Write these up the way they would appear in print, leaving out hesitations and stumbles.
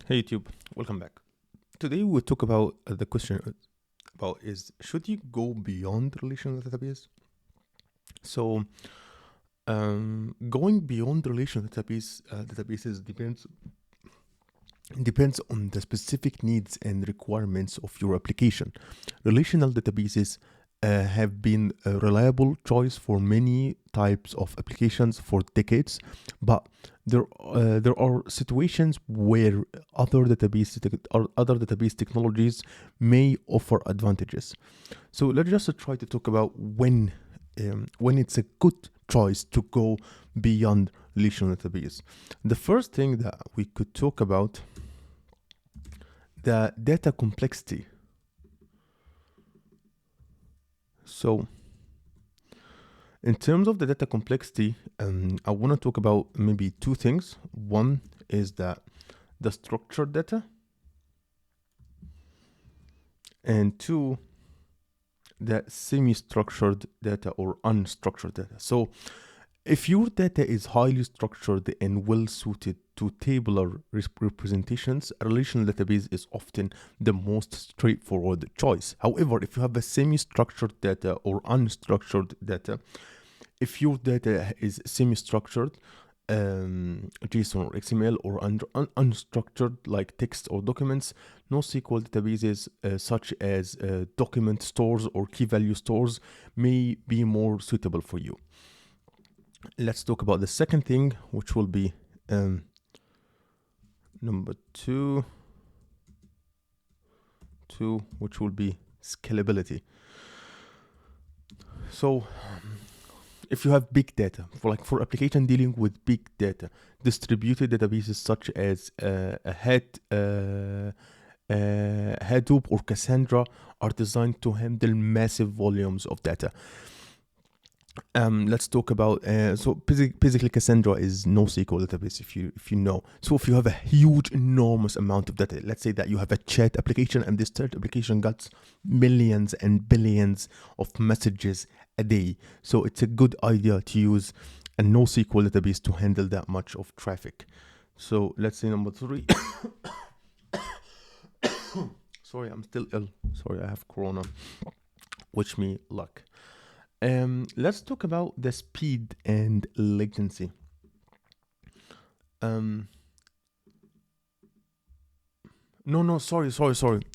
Hey YouTube, welcome back. Today we talk about the question about is should you go beyond relational database? So going beyond relational databases depends on the specific needs and requirements of your application. Relational databases have been a reliable choice for many types of applications for decades, but there are situations where other database technologies may offer advantages. So let's just try to talk about when it's a good choice to go beyond relational database. The first thing that we could talk about, the data complexity. So in terms of the data complexity, I want to talk about maybe two things. One is that the structured data, and two, the semi-structured data or unstructured data. So if your data is highly structured and well suited to tabular representations, a relational database is often the most straightforward choice. However, if you have a semi-structured data or unstructured data, if your data is semi-structured, JSON or XML or unstructured like text or documents, NoSQL databases such as document stores or key value stores may be more suitable for you. Let's talk about the second thing, which will be number two, which will be scalability. So if you have big data, for application dealing with big data, distributed databases such as Hadoop or Cassandra are designed to handle massive volumes of data. Let's talk about so basically Cassandra is NoSQL database, if you know. So if you have a huge, enormous amount of data, let's say that you have a chat application and this chat application got millions and billions of messages a day. So it's a good idea to use a NoSQL database to handle that much of traffic. So let's say number three. Sorry, I'm still ill. Sorry, I have corona. Wish me luck. Let's talk about the speed and latency. Sorry.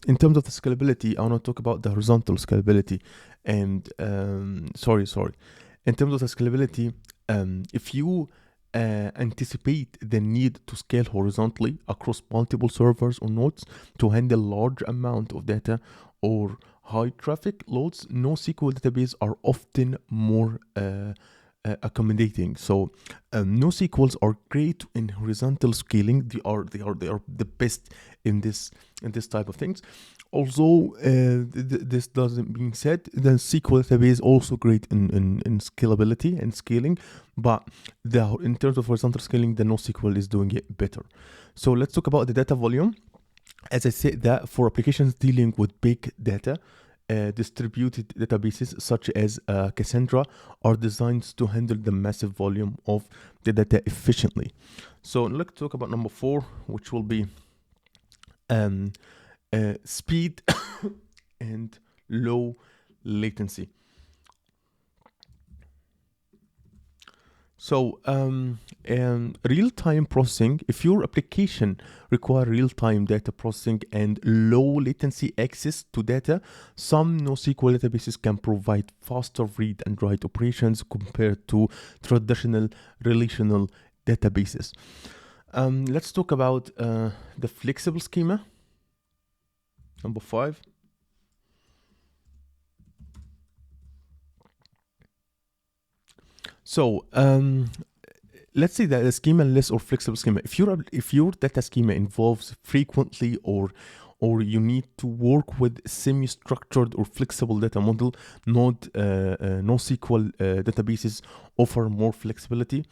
In terms of the scalability, I want to talk about the horizontal scalability. And sorry. In terms of the scalability, if you anticipate the need to scale horizontally across multiple servers or nodes to handle large amount of data or high traffic loads, NoSQL database are often more accommodating. So NoSQLs are great in horizontal scaling. They are the best in this type of things. Although this doesn't being said, the SQL database is also great in scalability and scaling, but in terms of horizontal scaling, the NoSQL is doing it better. So let's talk about the data volume. As I said, that for applications dealing with big data, distributed databases such as Cassandra are designed to handle the massive volume of the data efficiently. So let's talk about number 4, which will be speed and low latency. So real-time processing, if your application requires real-time data processing and low latency access to data, some NoSQL databases can provide faster read and write operations compared to traditional relational databases. Let's talk about the flexible schema. Number 5. So let's say that a schema-less or flexible schema. If your data schema involves frequently or you need to work with semi-structured or flexible data model, NoSQL databases offer more flexibility.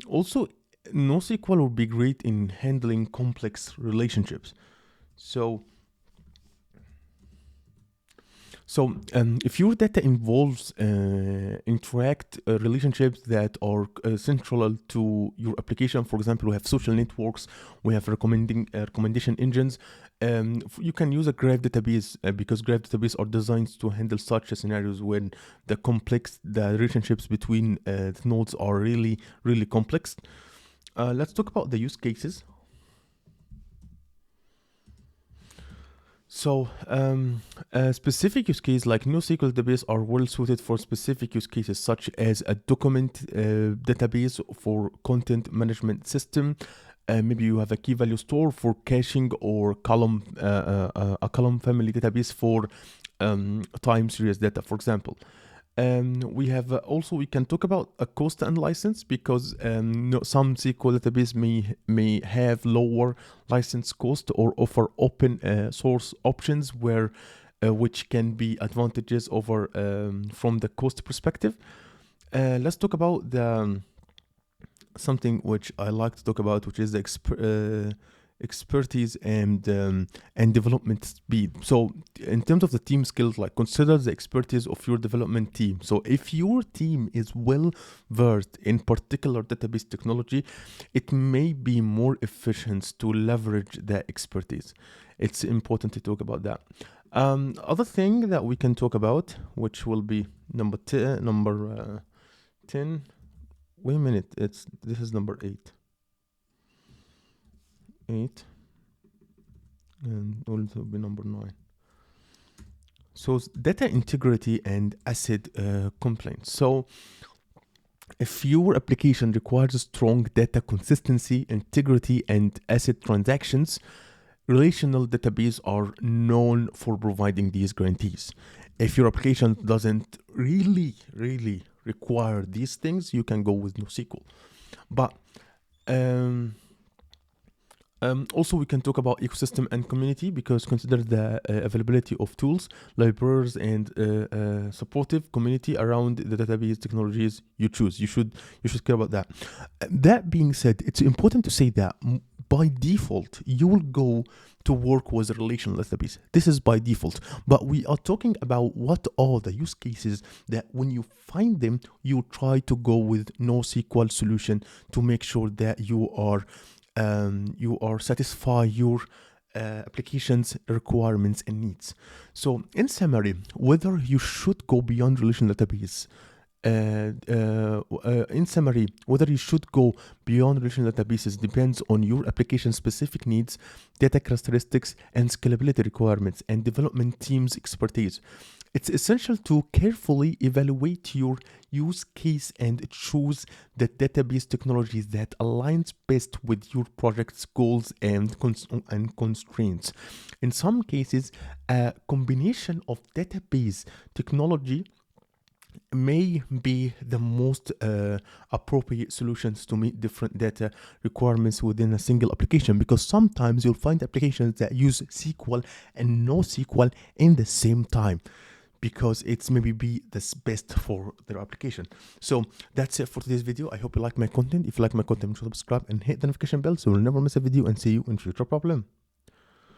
Also, NoSQL will be great in handling complex relationships. So So if your data involves interact relationships that are central to your application, for example, we have social networks, we have recommendation engines. You can use a graph database because graph database are designed to handle such scenarios when the relationships between the nodes are really complex. Let's talk about the use cases. So a specific use case like NoSQL database are well suited for specific use cases such as a document database for content management system. Maybe you have a key value store for caching, or a column family database for time series data, for example. We have we can talk about a cost and license because some SQL database may have lower license cost or offer open source options which can be advantages over from the cost perspective. Let's talk about the something which I like to talk about, which is the expertise and development speed. So in terms of the team skills, like consider the expertise of your development team. So if your team is well versed in particular database technology, it may be more efficient to leverage that expertise. It's important to talk about that. Other thing that we can talk about, which will be number 10. Wait a minute, this is number 8, and also be number 9. So data integrity and asset compliance. So if your application requires strong data consistency, integrity, and asset transactions, relational databases are known for providing these guarantees. If your application doesn't really require these things, you can go with NoSQL. But also we can talk about ecosystem and community, because consider the availability of tools, libraries, and supportive community around the database technologies you choose. You should care about that. That being said, it's important to say that by default you will go to work with a relational database. This is by default, but we are talking about what are the use cases that when you find them, you try to go with NoSQL solution to make sure that you are satisfy your application's requirements and needs. So in summary, whether you should go beyond relational database, whether you should go beyond relational databases depends on your application specific needs, data characteristics, and scalability requirements, and development team's expertise. It's essential to carefully evaluate your use case and choose the database technologies that aligns best with your project's goals and constraints. In some cases, a combination of database technology may be the most appropriate solutions to meet different data requirements within a single application, because sometimes you'll find applications that use SQL and NoSQL in the same time, because it's maybe be the best for their application. So that's it for today's video. I hope you like my content. If you like my content, subscribe and hit the notification bell so you'll never miss a video, and see you in future problem.